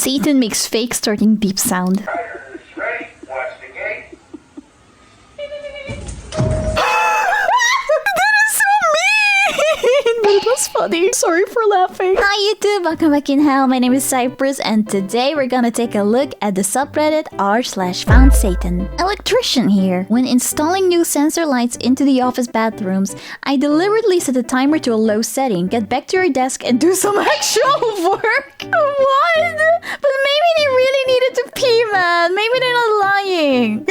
Satan makes fake starting beep sound. Ready, watch the gate. It was funny. Sorry for laughing. Hi YouTube, welcome back in hell. My name is Cypress and today we're gonna take a look at the subreddit r/FoundSatan. Electrician here. When installing new sensor lights into the office bathrooms, I deliberately set the timer to a low setting, get back to your desk and do some actual work. What? But maybe they really needed to pee, man. Maybe they're not lying.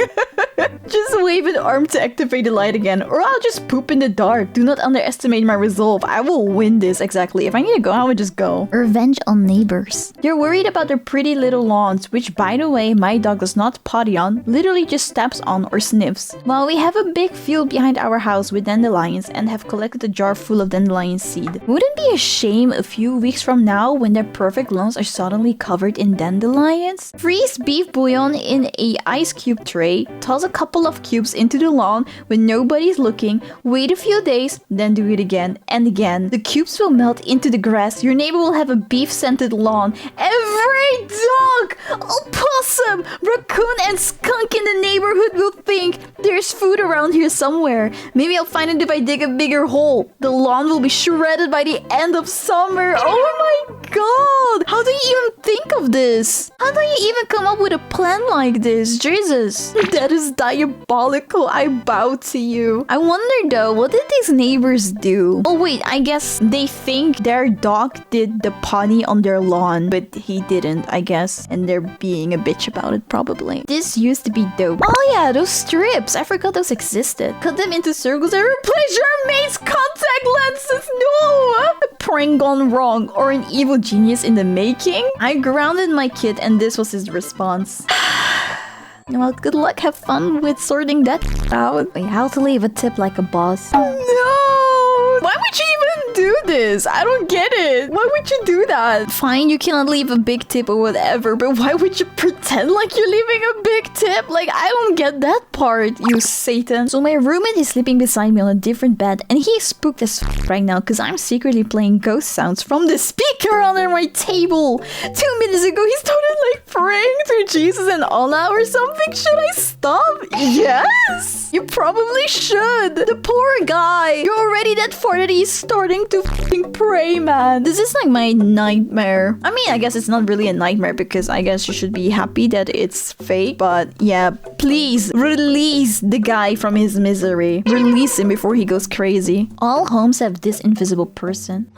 Just wave an arm to activate the light again, or I'll just poop in the dark. Do not underestimate my resolve. I will win this exactly. If I need to go, I would just go. Revenge on neighbors. They're worried about their pretty little lawns, which by the way, my dog does not potty on, literally just steps on or sniffs. Well, we have a big field behind our house with dandelions and have collected a jar full of dandelion seed. Wouldn't it be a shame a few weeks from now when their perfect lawns are suddenly covered in dandelions? Freeze beef bouillon in a ice cube tray, toss a couple of cubes into the lawn when nobody's looking, wait a few days, then do it again and again. The cubes will melt into the grass. Your neighbor will have a beef-scented lawn. Every dog, opossum, raccoon, and skunk in the neighborhood will think there's food around here somewhere. Maybe I'll find it if I dig a bigger hole. The lawn will be shredded by the end of summer. Oh my god! How do you even think of this? How do you even come up with a plan like this? Jesus. That is diabolical. I bow to you. I wonder though, what did these neighbors do? Oh wait, I guess they think their dog did the potty on their lawn, but he didn't, I guess. And they're being a bitch about it, probably. This used to be dope. Oh yeah, those strips. I forgot those existed. Cut them into circles and replace your mate's contact lenses. No! A prank gone wrong or an evil genius in the making? I grounded my kid and this was his response. Well, good luck. Have fun with sorting that out. Wait, how to leave a tip like a boss? No! Why would you even do this? I don't get it. Why would you do that? Fine, you cannot leave a big tip or whatever, but why would you pretend like you're leaving a big tip? Like, I don't get that part, you Satan. So my roommate is sleeping beside me on a different bed, and he's spooked as f right now because I'm secretly playing ghost sounds from the speaker under my table. 2 minutes ago, he started like praying to Jesus and Allah or something. Should I stop? Yes! You probably should. The poor guy. You're already that far that he's starting to f***ing pray, man. This is like my nightmare. I mean, I guess it's not really a nightmare because I guess you should be happy that it's fake. But yeah, please release the guy from his misery. Release him before he goes crazy. All homes have this invisible person.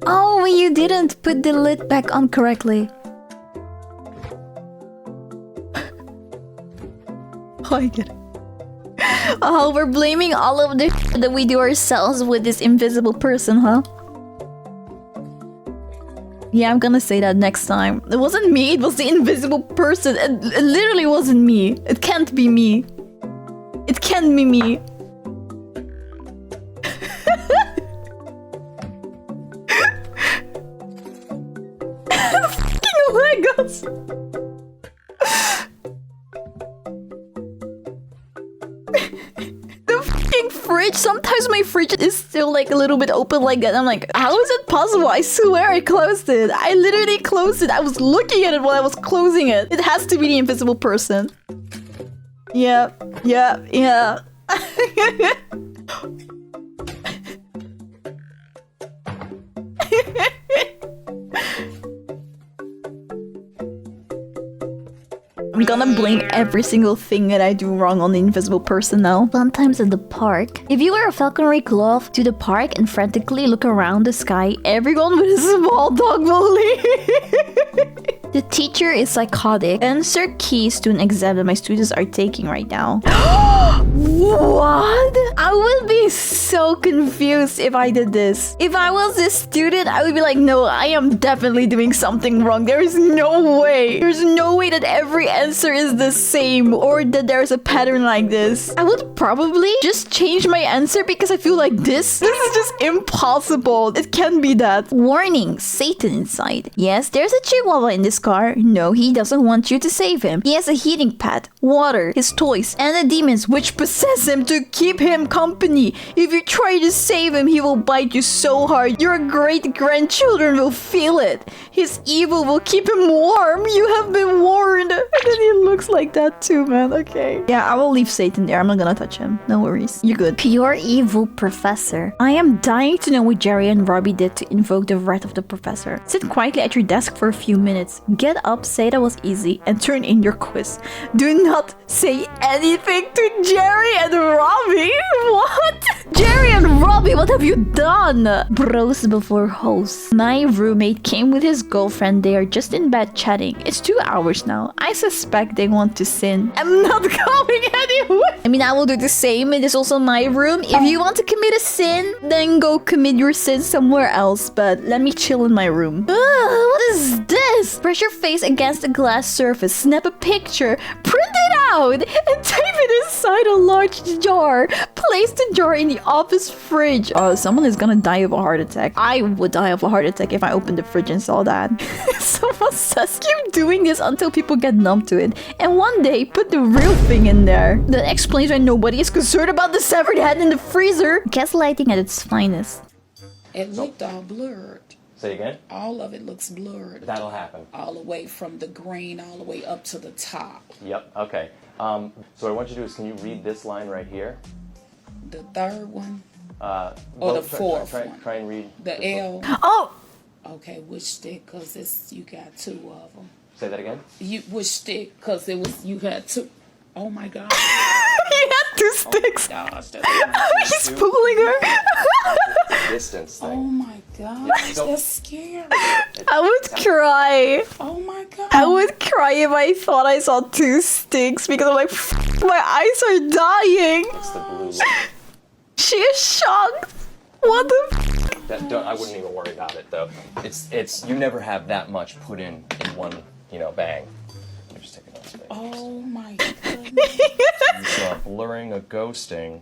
Oh, you didn't put the lid back on correctly. Oh, I get it. Oh, we're blaming all of the shit that we do ourselves with this invisible person, huh? Yeah, I'm gonna say that next time. It wasn't me, it was the invisible person. It literally wasn't me. It can't be me. It can't be me. The fucking Legos! The fucking fridge. Sometimes my fridge is still like a little bit open like that. I'm like, how is it possible? I swear I closed it. I literally closed it. I was looking at it while I was closing it. It has to be the invisible person. Yeah. I'm gonna blame every single thing that I do wrong on the invisible person now. Valentines at the park. If you wear a falconry glove to the park and frantically look around the sky, everyone with a small dog will leave. The teacher is psychotic. Answer keys to an exam that my students are taking right now. What? I would be so confused if I did this. If I was this student, I would be like, no, I am definitely doing something wrong. There is no way. There's no way that every answer is the same or that there's a pattern like this. I would probably just change my answer because I feel like this is just impossible. It can't be that. Warning, Satan inside. Yes, there's a chihuahua in this car? No, he doesn't want you to save him. He has a heating pad, water, his toys, and the demons which possess him to keep him company. If you try to save him, he will bite you so hard your great-grandchildren will feel it. His evil will keep him warm. You have been warned. And then he looks like that too, man. Okay. Yeah, I will leave Satan there. I'm not gonna touch him. No worries. You're good. Pure evil professor. I am dying to know what Jerry and Robbie did to invoke the wrath of the professor. Sit quietly at your desk for a few minutes. Get up, say that was easy, and turn in your quiz. Do not say anything to Jerry and Robbie. What? Jerry and Robbie, what have you done? Bros before hosts. My roommate came with his girlfriend. They are just in bed chatting. It's 2 hours now. I suspect they want to sin. I'm not going anywhere. I mean, I will do the same. It is also my room. If you want to commit a sin, then go commit your sin somewhere else. But let me chill in my room. What is this? Press your face against a glass surface. Snap a picture. Print it out. And tape it inside a large jar. Place the jar in the office fridge. Oh, someone is gonna die of a heart attack. I would die of a heart attack if I opened the fridge and saw that. Someone says keep doing this until people get numb to it. And one day, put the real thing in there. That explains why nobody is concerned about the severed head in the freezer. Gaslighting at its finest. It looked all blurred. Say again? All of it looks blurred. That'll happen. All the way from the green all the way up to the top. Yep, okay. So what I want you to do is, can you read this line right here? The third one? Or the fourth one? Try and read. The L? Oh! Okay, which stick? Because you got 2 of them. Say that again? Which stick? Because you had 2. Oh my God. He had 2 sticks. Oh my gosh, He's pulling her. Distance thing. oh my gosh, Yeah, so- that's scary. I would cry. Oh my God. I would cry if I thought I saw 2 sticks because I'm like, my eyes are dying. It's the blue light. She is shocked. What the I wouldn't even worry about it though. It's you never have that much put in one, bang. Let me just take another space. Oh my goodness. You saw blurring, a ghosting,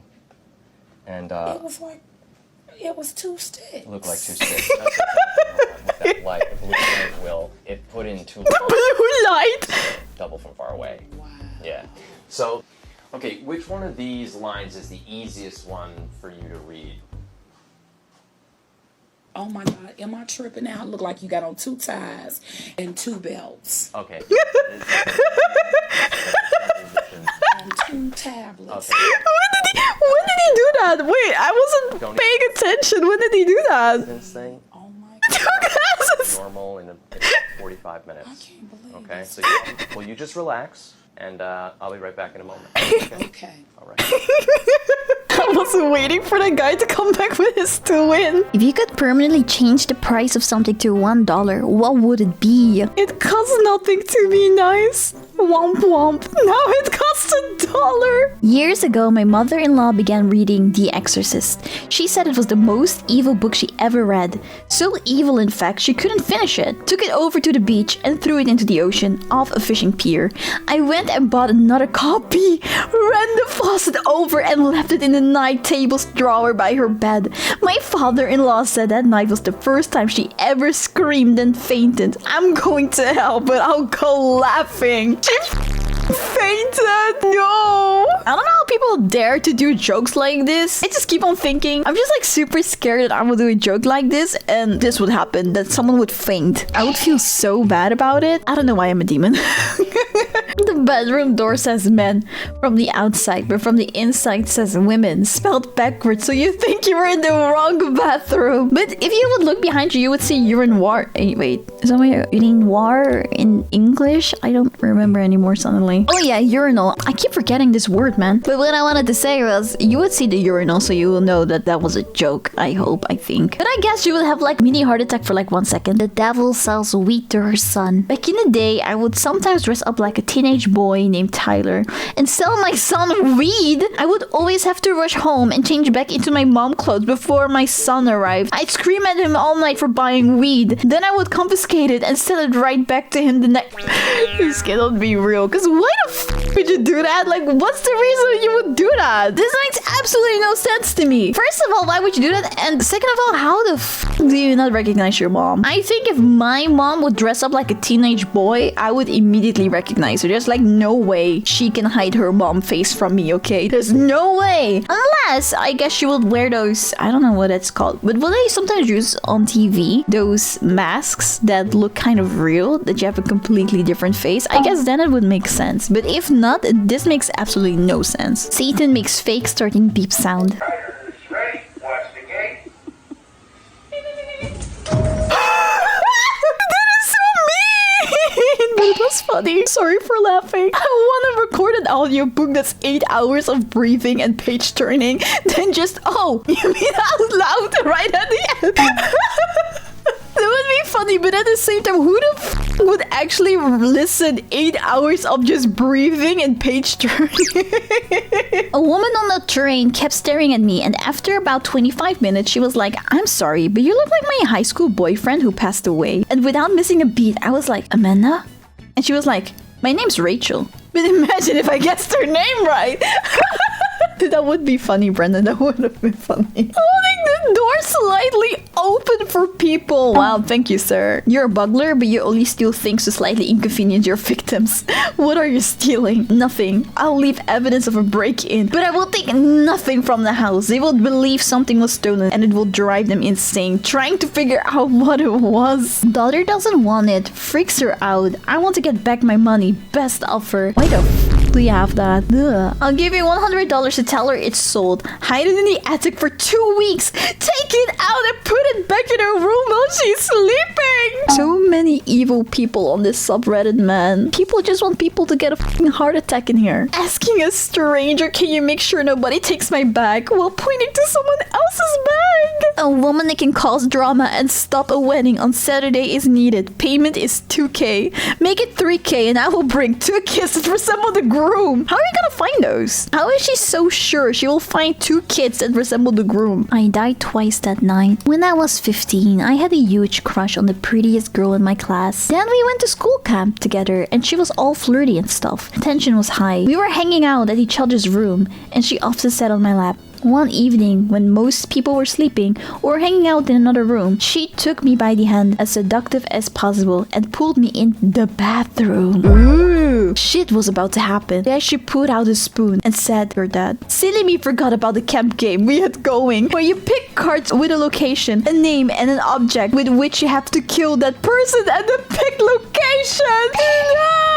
and It was 2 sticks. look like 2 sticks. That's with that light, the blue light it put in 2 blue light? double from far away. Wow. Yeah. So, okay, which one of these lines is the easiest one for you to read? Oh my God, am I tripping out? Look like you got on 2 ties and 2 belts Okay. and 2 tablets. Okay. When did he do that? Wait, I wasn't paying attention. When did he do that? This thing, Oh my 2 God, glasses. normal in 45 minutes. I can't believe Okay, this. so you just relax, and I'll be right back in a moment. Okay? Okay. All right. I was waiting for the guy to come back with his twin. If you could permanently change the price of something to $1, what would it be? It costs nothing to be nice. Womp womp. Now it costs $1. Years ago, my mother-in-law began reading The Exorcist. She said it was the most evil book she ever read. So evil, in fact, she couldn't finish it. Took it over to the beach and threw it into the ocean off a fishing pier. I went and bought another copy, ran the faucet over and left it in the night table's drawer by her bed. My father-in-law said that night was the first time she ever screamed and fainted. I'm going to hell, but I'll go laughing. She fainted. No. I don't know how people dare to do jokes like this. I just keep on thinking, I'm just like super scared that I will do a joke like this and this would happen, that someone would faint. I would feel so bad about it. I don't know why I'm a demon. The bedroom door says men from the outside, but from the inside says women, spelled backwards, so you think you were in the wrong bathroom. But if you would look behind you would see urinoir. Wait, is that my urinoir in English? I don't remember anymore suddenly. Oh yeah, urinal. I keep forgetting this word, man. But what I wanted to say was, you would see the urinal, so you will know that that was a joke. I hope, I think. But I guess you would have like mini heart attack for like 1 second. The devil sells wheat to her son. Back in the day, I would sometimes dress up like a teenage boy named Tyler and sell my son weed. I would always have to rush home and change back into my mom clothes before my son arrived. I'd scream at him all night for buying weed. Then I would confiscate it and sell it right back to him the next. This cannot be real, because why the would you do that? Like, what's the reason you would do that? This makes absolutely no sense to me. First of all, why would you do that? And second of all, how the do you not recognize your mom? I think if my mom would dress up like a teenage boy, I would immediately recognize her. There's like no way she can hide her mom face from me, okay? There's no way. Unless, I guess she would wear those, I don't know what it's called, but will they sometimes use on TV those masks that look kind of real, that you have a completely different face? I guess then it would make sense. But if not, this makes absolutely no sense. Satan makes fake starting beep sound. Riders ready. Watch the gate. That is so mean! But it was funny. Sorry for laughing. I want to record an audiobook that's 8 hours of breathing and page turning, then just, oh, you mean out loud right at the end? That would be funny, but at the same time, who the f would actually listen 8 hours of just breathing and page turning? A woman on the train kept staring at me, and after about 25 minutes, she was like, I'm sorry, but you look like my high school boyfriend who passed away. And without missing a beat, I was like, Amanda? And she was like, my name's Rachel. But imagine if I guessed her name right. That would be funny, Brendan. That would have been funny. Holding the door slightly open for people. Wow, thank you, sir. You're a bugler, but you only steal things to slightly inconvenience your victims. What are you stealing? Nothing. I'll leave evidence of a break-in, but I will take nothing from the house. They will believe something was stolen, and it will drive them insane, trying to figure out what it was. Daughter doesn't want it. Freaks her out. I want to get back my money. Best offer. Why the f do you have that? Ugh. I'll give you $100 to tell her it's sold. Hide it in the attic for 2 weeks. Take it out and put it back in her room while she's sleeping. So many evil people on this subreddit, man. People just want people to get a fucking heart attack in here. Asking a stranger, can you make sure nobody takes my bag, while pointing to someone else's bag. A woman that can cause drama and stop a wedding on Saturday is needed. Payment is 2K. Make it 3K and I will bring 2 kids that resemble the groom. How are you gonna find those? How is she so sure she will find 2 kids that resemble the groom? I died twice that night. When I was 15, I had a huge crush on the prettiest girl in my class. Then we went to school camp together and she was all flirty and stuff. Tension was high. We were hanging out at each other's room and she often sat on my lap. One evening, when most people were sleeping or hanging out in another room, she took me by the hand, as seductive as possible, and pulled me in the bathroom. Ooh. Shit was about to happen. Then she pulled out a spoon and said her dad, silly me forgot about the camp game we had going, where you pick cards with a location, a name, and an object with which you have to kill that person at the picked location. No!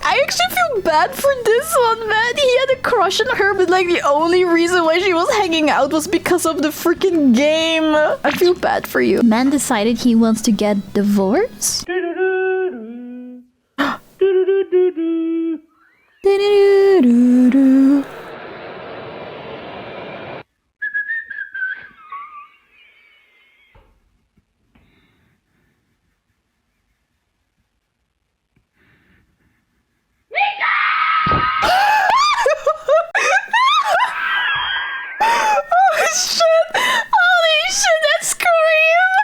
I actually feel bad for this one, man. He had a crush on her, but like the only reason why she was hanging out was because of the freaking game. I feel bad for you. Man decided he wants to get divorced.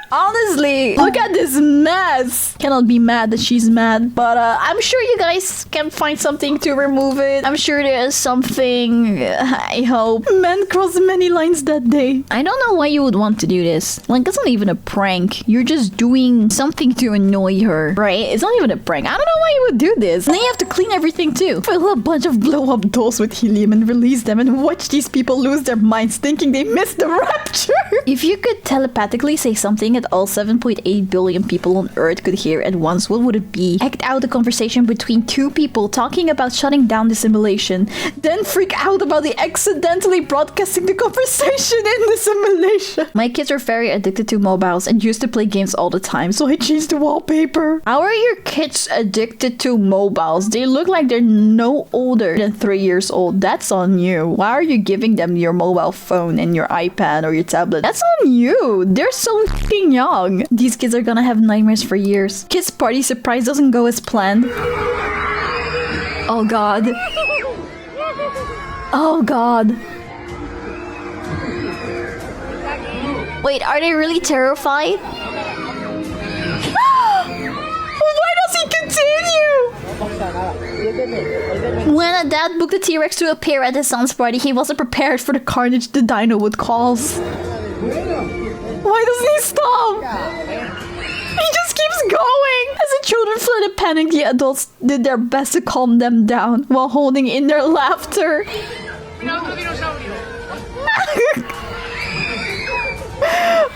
Honestly, look at this mess. Cannot be mad that she's mad, but I'm sure you guys can find something to remove it. I'm sure there is something. I hope. Man crossed many lines that day. I don't know why you would want to do this. Like, it's not even a prank. You're just doing something to annoy her, right? It's not even a prank. I don't know why you would do this. And then you have to clean everything too. Fill a bunch of blow-up dolls with helium and release them and watch these people lose their minds thinking they missed the rapture. If you could telepathically say something that all 7.8 billion people on Earth could hear at once, what would it be? Act out a conversation between 2 people talking about shutting down the simulation, then freak out about the accidentally broadcasting the conversation in the simulation. My kids are very addicted to mobiles and used to play games all the time, so I changed the wallpaper. How are your kids addicted to mobiles? They look like they're no older than 3 years old. That's on you. Why are you giving them your mobile phone and your iPad or your tablet? That's on you. They're so f***ing young. These kids are gonna have nightmares for years. Kids' party surprise doesn't go as planned. Oh god. Oh god. Wait, are they really terrified? Why does he continue? When a dad booked a T-Rex to appear at his son's party, he wasn't prepared for the carnage the dino would cause. Why doesn't he stop? He just keeps going! As the children fled in panic, the adults did their best to calm them down while holding in their laughter.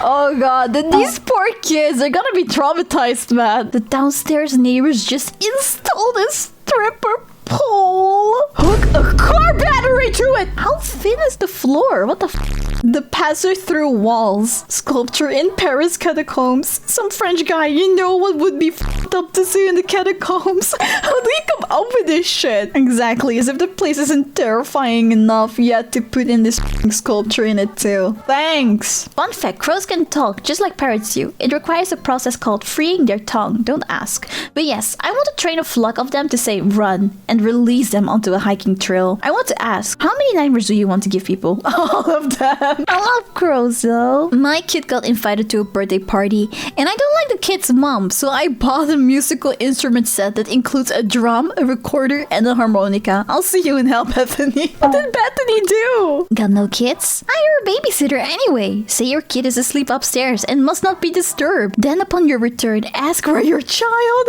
Oh god, these poor kids are gonna be traumatized, man. The downstairs neighbors just installed a stripper pole. Hook a car battery to it! How thin is the floor? What the f? The passer through walls. Sculpture in Paris catacombs. Some French guy, you know what would be f***ed up to see in the catacombs? How do you come up with this shit? Exactly, as if the place isn't terrifying enough yet to put in this f***ing sculpture in it too. Thanks! Fun fact, crows can talk just like parrots do. It requires a process called freeing their tongue. Don't ask. But yes, I want to train a flock of them to say run and release them onto a hiking trail. I want to ask, how many nightmares do you want to give people? All of them. I love crows though. My kid got invited to a birthday party and I don't like the kid's mom, so I bought a musical instrument set that includes a drum, a recorder, and a harmonica. I'll see you in hell, Bethany. What did Bethany do? Got no kids? Hire a babysitter anyway. Say your kid is asleep upstairs and must not be disturbed. Then upon your return, ask where your child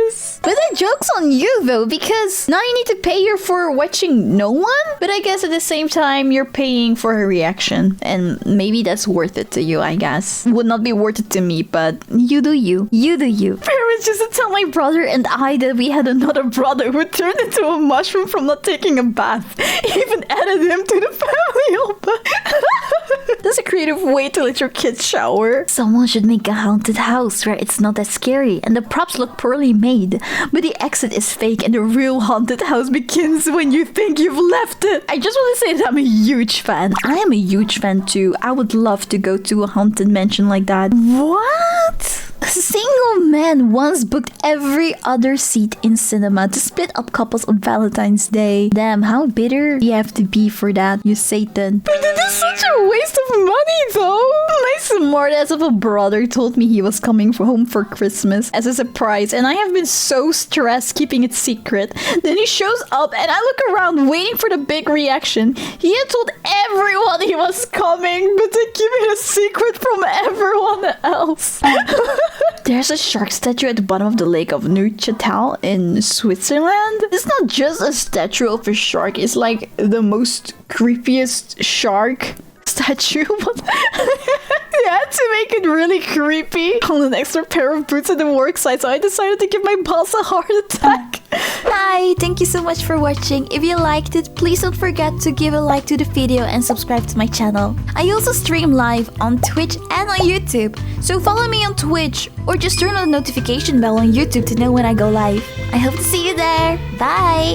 is. But the joke's on you though, because now you need to pay her for watching no one? But I guess at the same time, you're paying for her reaction. And maybe that's worth it to you, I guess. Would not be worth it to me, but you do you. You do you. Parents used to tell my brother and I that we had another brother who turned into a mushroom from not taking a bath. Even added him to the family album. That's a creative way to let your kids shower. Someone should make a haunted house where it's not that scary and the props look poorly made, but the exit is fake and the real haunted house begins when you think you've left it. I just want to say that I'm a huge fan. I am a huge fan too. I would love to go to a haunted mansion like that. What? A single man once booked every other seat in cinema to split up couples on Valentine's Day. Damn, how bitter you have to be for that, you Satan. But this is such a waste of money though. My smartass of a brother told me he was coming home for Christmas as a surprise, and I have been so stressed keeping it secret. Then he shows up and I look around waiting for the big reaction. He had told everyone he was coming, but they keep it a secret from everyone else. There's a shark statue at the bottom of the lake of Neuchâtel in Switzerland. It's not just a statue of a shark, it's like the most creepiest shark statue. They had to make it really creepy. On an extra pair of boots at the work site, so I decided to give my boss a heart attack. Hi, thank you so much for watching. If you liked it, please don't forget to give a like to the video and subscribe to my channel. I also stream live on Twitch and on YouTube, so follow me on Twitch or just turn on the notification bell on YouTube to know when I go live. I hope to see you there. Bye!